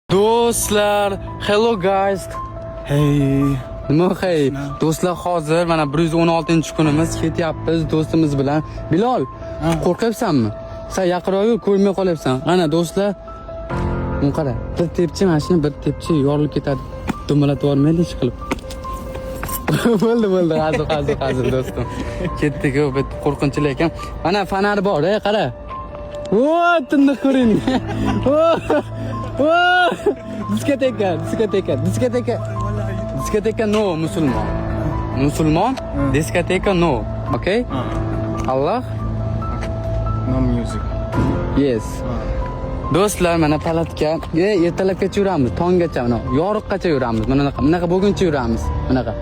Do'stlar, hello guys. Hey. Nima hey? Do'stlar, hozir mana 116-kunimiz ketyapmiz do'stimiz bilan. Bilol, qo'rqyapsanmi? Sen yaqinroq yur, ko'rmay qolyapsan. Ana do'stlar, buni qara. Bir tepchi mashina, bir tepchi yorilib ketadi. Dumalatib yubormaylik ish qilib. bo'ldi, hozir do'stim. Ketdik, bu qo'rqinchli ekan. Mana fonar bor, qara. Tinni ko'ring. Diskoteka no, musulmon. Diskoteka no, okay? Allah. No music. Yes. Do'stlar, mana palatka. Ertalabgacha yuramiz, tonggacha, mana yoriqqacha yuramiz. Bunaqa bo'lguncha yuramiz. Bunaqa.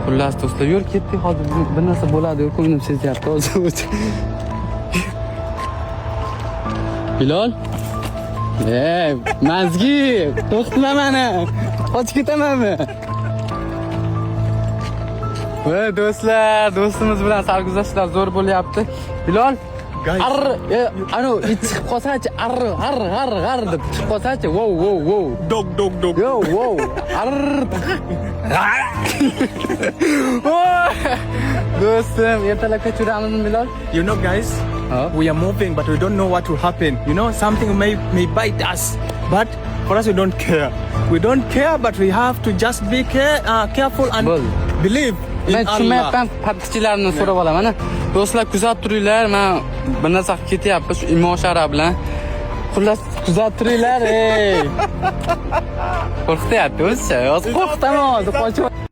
Xullas do'stlar, yur ketdik, hozir bir narsa bo'ladi, ko'nglim sezyapti hozir. Bilol? Mazgi, to'xtama meni. Qochib ketamanmi? Do'stlar, do'stimiz bilan sarguzashtlar zo'r bo'lyapti. Bilol, ano it chiqib qolsa-chi, ar deb chiqib qolsa-chi. Wow. Dog. Yo, wow. Do'stim, ertalabga turamizmi Bilol? You know, guys, we are moving, but we don't know what will happen. You know, something may bite us, but for us, we don't care. We don't care, but we have to just be careful and believe in Men Allah. tushmayapman, patkichilarni so'rab olaman. Do'stlar, kuzatib turinglar. Men bir narsa ketyapti shu imoshara bilan. Xullas, kuzatib turinglar. Qo'rqityapti o'zi. Qo'rqitaman hozir, qochib